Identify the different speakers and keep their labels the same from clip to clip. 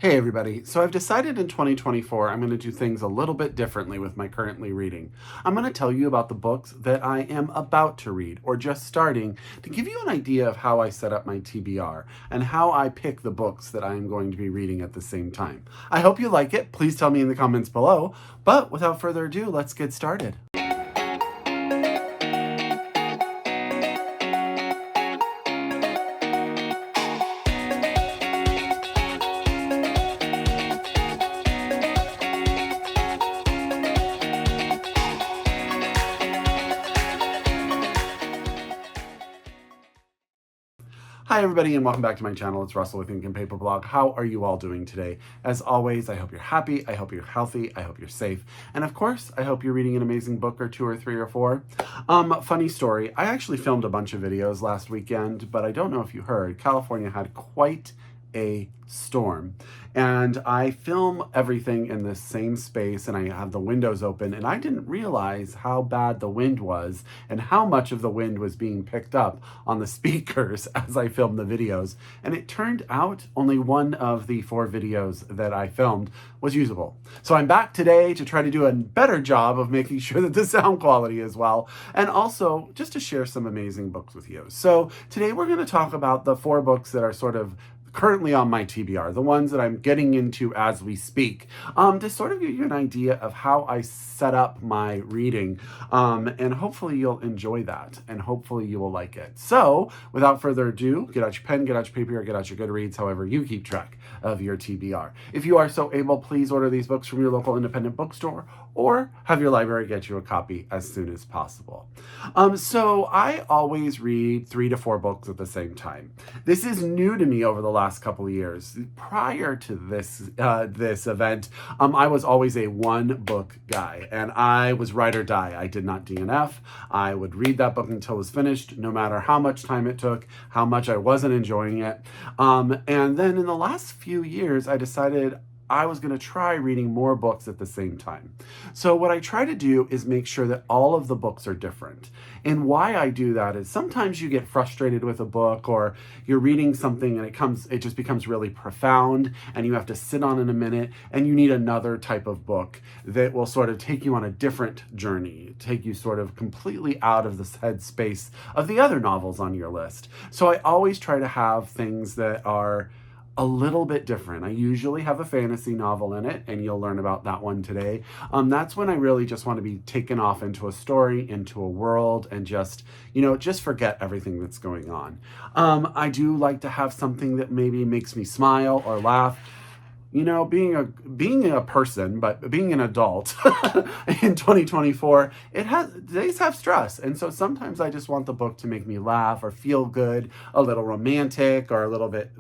Speaker 1: Hey everybody, so I've decided in 2024 I'm going to do things a little bit differently with my currently reading. I'm going to tell you about the books that I am about to read or just starting to give you an idea of how I set up my TBR and how I pick the books that I am going to be reading at the same time. I hope you like it. Please tell me in the comments below, but without further ado, let's get started. Hi everybody and welcome back to my channel. It's Russell with Ink and Paper Blog. How are you all doing today? As always, I hope you're happy, I hope you're healthy, I hope you're safe, and of course, I hope you're reading an amazing book or two or three or four. Funny story, I actually filmed a bunch of videos last weekend, but I don't know if you heard, California had quite a storm. And I film everything in the same space and I have the windows open, and I didn't realize how bad the wind was and how much of the wind was being picked up on the speakers as I filmed the videos. And it turned out only one of the 4 videos that I filmed was usable. So I'm back today to try to do a better job of making sure that the sound quality is well, and also just to share some amazing books with you. So today we're going to talk about the 4 books that are sort of currently on my TBR, the ones that I'm getting into as we speak, to sort of give you an idea of how I set up my reading, and hopefully you'll enjoy that, and hopefully you will like it. So, without further ado, get out your pen, get out your paper, get out your Goodreads, however you keep track of your TBR. If you are so able, please order these books from your local independent bookstore, or have your library get you a copy as soon as possible. So I always read 3 to 4 books at the same time. This is new to me over the last couple of years. Prior to this event, I was always a 1-book guy, and I was ride or die. I did not DNF. I would read that book until it was finished, no matter how much time it took, how much I wasn't enjoying it. And then in the last few years, I decided I was going to try reading more books at the same time. So what I try to do is make sure that all of the books are different. And why I do that is sometimes you get frustrated with a book, or you're reading something and it just becomes really profound and you have to sit on it a minute, and you need another type of book that will sort of take you on a different journey, take you sort of completely out of the headspace of the other novels on your list. So I always try to have things that are a little bit different. I usually have a fantasy novel in it, and you'll learn about that one today. That's when I really just want to be taken off into a story, into a world, and just forget everything that's going on. I do like to have something that maybe makes me smile or laugh. Being a person, but being an adult in 2024, days have stress. And so sometimes I just want the book to make me laugh or feel good, a little romantic or a little bit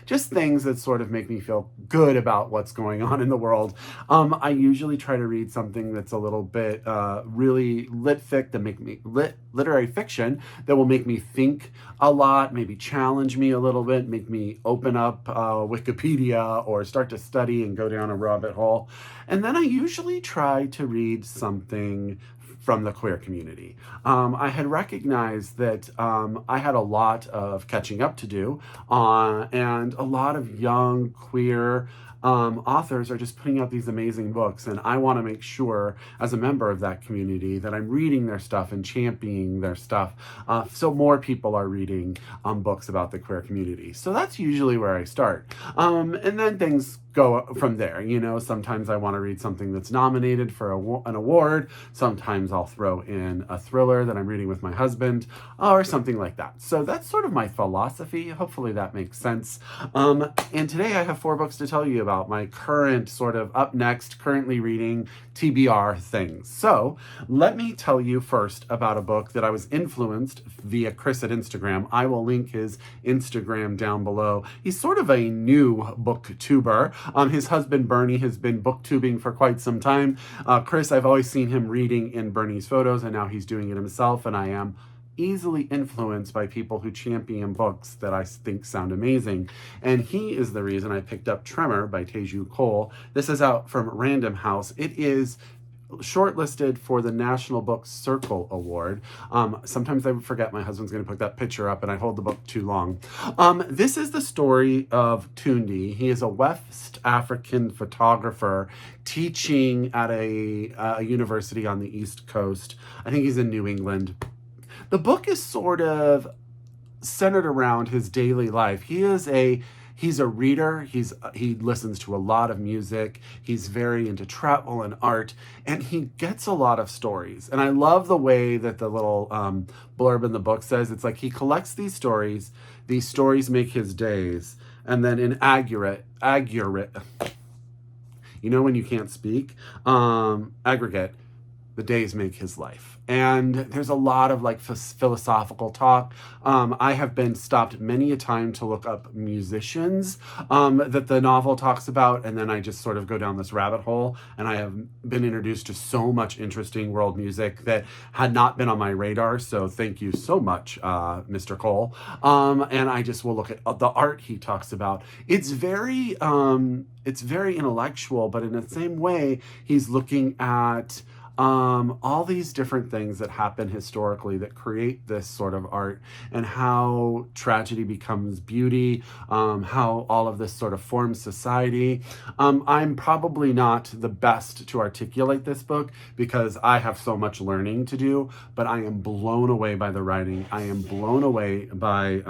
Speaker 1: just things that sort of make me feel good about what's going on in the world. I usually try to read something that's a little bit really literary fiction that will make me think a lot, maybe challenge me a little bit, make me open up Wikipedia or start to study and go down a rabbit hole. And then I usually try to read something from the queer community. I had recognized that I had a lot of catching up to do, and a lot of young queer authors are just putting out these amazing books, and I want to make sure as a member of that community that I'm reading their stuff and championing their stuff, so more people are reading books about the queer community. So that's usually where I start, and then things go from there. Sometimes I want to read something that's nominated for an award. Sometimes I'll throw in a thriller that I'm reading with my husband, or something like that. So that's sort of my philosophy. Hopefully that makes sense. And today I have 4 books to tell you about my current sort of up next, currently reading TBR things. So let me tell you first about a book that I was influenced via Chris at Instagram. I will link his Instagram down below. He's sort of a new booktuber. His husband, Bernie, has been booktubing for quite some time. Chris, I've always seen him reading in Bernie's photos, and now he's doing it himself, and I am easily influenced by people who champion books that I think sound amazing. And he is the reason I picked up Tremor by Teju. This is out from Random House. It is shortlisted for the National Book Circle Award. Sometimes I forget my husband's going to put that picture up and I hold the book too long. This is the story of Tundi. He is a West African photographer teaching at a university on the East Coast. I think he's in New England. The book is sort of centered around his daily life. He's a reader. He listens to a lot of music. He's very into travel and art, and he gets a lot of stories. And I love the way that the little blurb in the book says, it's like he collects these stories make his days, and then in aggregate, you know when you can't speak, aggregate, the days make his life. And there's a lot of like philosophical talk. I have been stopped many a time to look up musicians that the novel talks about, and then I just sort of go down this rabbit hole, and I have been introduced to so much interesting world music that had not been on my radar. So thank you so much, Mr. Cole. And I just will look at the art he talks about. It's very intellectual, but in the same way, he's looking at all these different things that happen historically that create this sort of art, and how tragedy becomes beauty, how all of this sort of forms society. I'm probably not the best to articulate this book because I have so much learning to do, but I am blown away by the writing. I am blown away by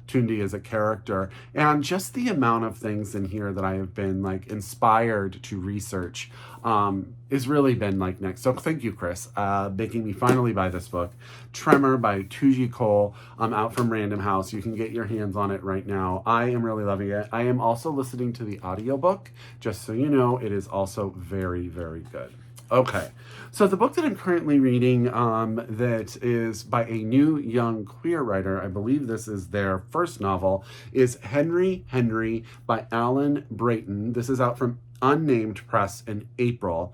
Speaker 1: Tundi as a character, and just the amount of things in here that I have been like inspired to research has really been like next. So thank you, Chris, making me finally buy this book. Tremor by Teju Cole, out from Random House. You can get your hands on it right now. I am really loving it. I am also listening to the audiobook, just so you know. It is also very, very good. Okay, so the book that I'm currently reading that is by a new young queer writer, I believe this is their first novel, is Henry by Alan Bratton. This is out from UnNamed Press in April.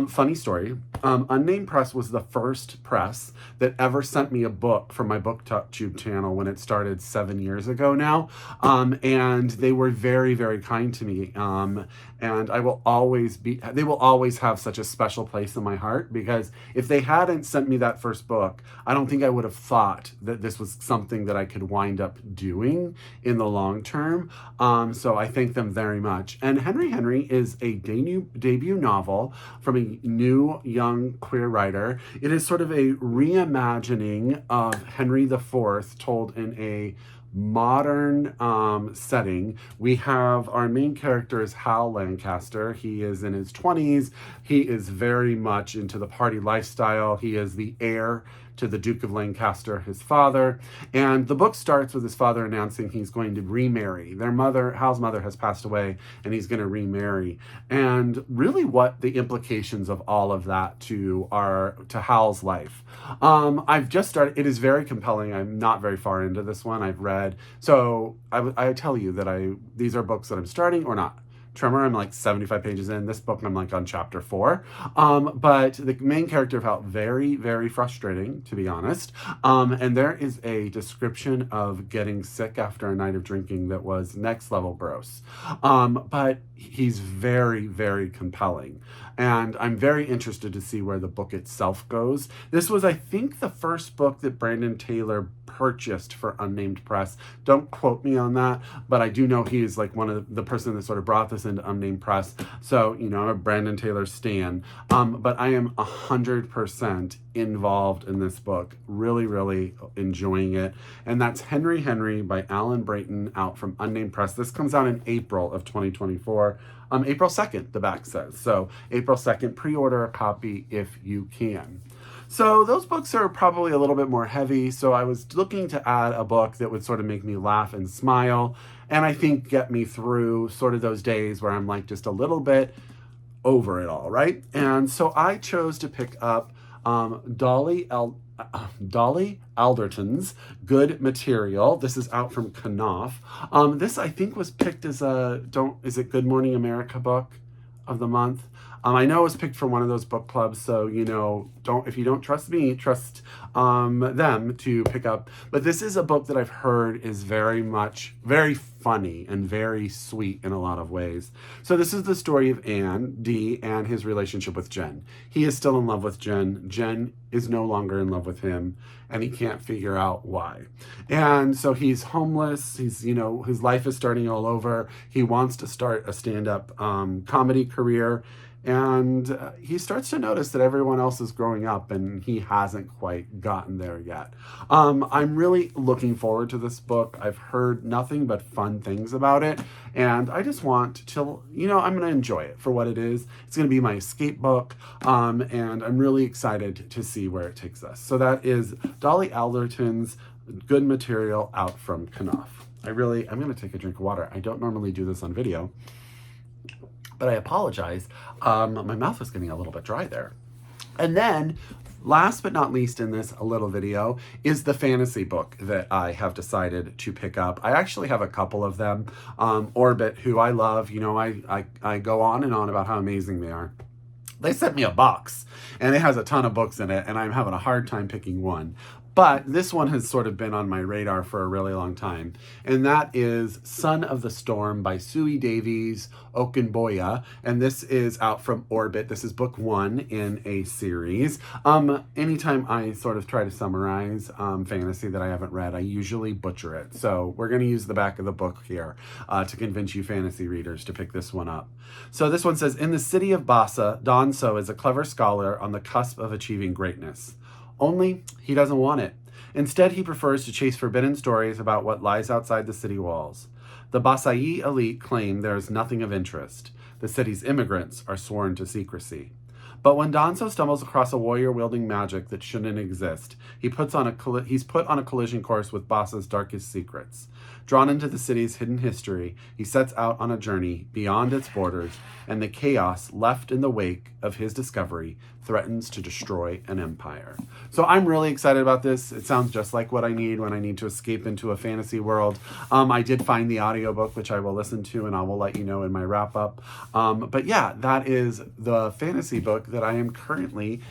Speaker 1: Funny story. UnNamed Press was the first press that ever sent me a book from my BookTube channel when it started 7 years ago now. And they were very, very kind to me. And they will always have such a special place in my heart, because if they hadn't sent me that first book, I don't think I would have thought that this was something that I could wind up doing in the long term. So I thank them very much. And Henry is a debut novel from a new young queer writer. It is sort of a reimagining of Henry IV told in a modern setting. We have our main character is Hal Lancaster. He is in his 20s. He is very much into the party lifestyle. He is the heir to the Duke of Lancaster, his father. And the book starts with his father announcing he's going to remarry. Hal's mother has passed away, and he's going to remarry. And really what the implications of all of that to Hal's life. I've just started. It is very compelling. I'm not very far into this one. I've read. So I tell you that these are books that I'm starting or not. Tremor, I'm like 75 pages in. This book, I'm like on chapter 4. But the main character felt very, very frustrating, to be honest. And there is a description of getting sick after a night of drinking that was next level gross. But he's very, very compelling. And I'm very interested to see where the book itself goes. This was, I think, the first book that Brandon Taylor purchased for UnNamed Press. Don't quote me on that, but I do know he is like one of the person that sort of brought this into UnNamed Press. So, I'm a Brandon Taylor stan. But I am 100% involved in this book. Really, really enjoying it. And that's Henry by Alan Bratton, out from UnNamed Press. This comes out in April of 2024. April 2nd, the back says. So April 2nd, pre-order a copy if you can. So those books are probably a little bit more heavy. So I was looking to add a book that would sort of make me laugh and smile, and I think get me through sort of those days where I'm like just a little bit over it all, right? And so I chose to pick up Dolly Alderton's Good Material. This is out from Knopf. This I think was picked as is it Good Morning America book of the month? I know it was picked for one of those book clubs, so if you don't trust me, trust them to pick up. But this is a book that I've heard is very funny and very sweet in a lot of ways. So this is the story of D, and his relationship with Jen. He is still in love with Jen. Jen is no longer in love with him, and he can't figure out why. And so he's homeless. His life is starting all over. He wants to start a stand-up comedy career. And he starts to notice that everyone else is growing up and he hasn't quite gotten there yet. I'm really looking forward to this book. I've heard nothing but fun things about it. And I just want to, I'm going to enjoy it for what it is. It's going to be my escape book. And I'm really excited to see where it takes us. So that is Dolly Alderton's Good Material out from Knopf. I'm going to take a drink of water. I don't normally do this on video, but I apologize. My mouth was getting a little bit dry there. And then, last but not least in this little video, is the fantasy book that I have decided to pick up. I actually have a couple of them. Orbit, who I love, I go on and on about how amazing they are. They sent me a box, and it has a ton of books in it, and I'm having a hard time picking one. But this one has sort of been on my radar for a really long time. And that is Son of the Storm by Suyi, Davies, Okungbowa. And this is out from Orbit. This is book 1 in a series. Anytime I sort of try to summarize fantasy that I haven't read, I usually butcher it. So we're going to use the back of the book here to convince you fantasy readers to pick this one up. So this one says, in the city of Bassa, Danso is a clever scholar on the cusp of achieving greatness. Only he doesn't want it. Instead, he prefers to chase forbidden stories about what lies outside the city walls. The Basai elite claim there is nothing of interest. The city's immigrants are sworn to secrecy. But when Danso stumbles across a warrior wielding magic that shouldn't exist, he's put on a collision course with Bassa's darkest secrets. Drawn into the city's hidden history, he sets out on a journey beyond its borders, and the chaos left in the wake of his discovery threatens to destroy an empire. So I'm really excited about this. It sounds just like what I need when I need to escape into a fantasy world. I did find the audiobook, which I will listen to, and I will let you know in my wrap up. But yeah, that is the fantasy book that I am currently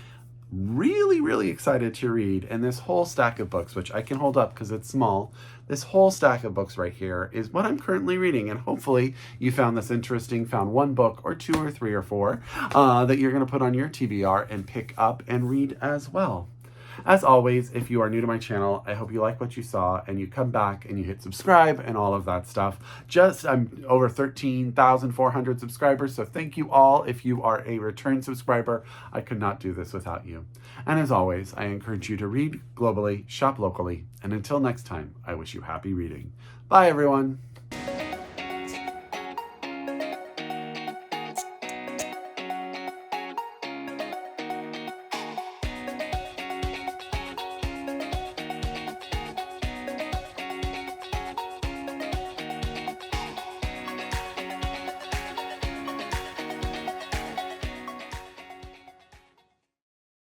Speaker 1: really excited to read. And this whole stack of books, which I can hold up because it's small, this whole stack of books right here is what I'm currently reading. And hopefully you found this interesting, found one book or two or three or four that you're going to put on your TBR and pick up and read as well. As always, if you are new to my channel, I hope you like what you saw and you come back and you hit subscribe and all of that stuff. I'm over 13,400 subscribers, so thank you all. If you are a return subscriber, I could not do this without you. And as always, I encourage you to read globally, shop locally, and until next time, I wish you happy reading. Bye, everyone.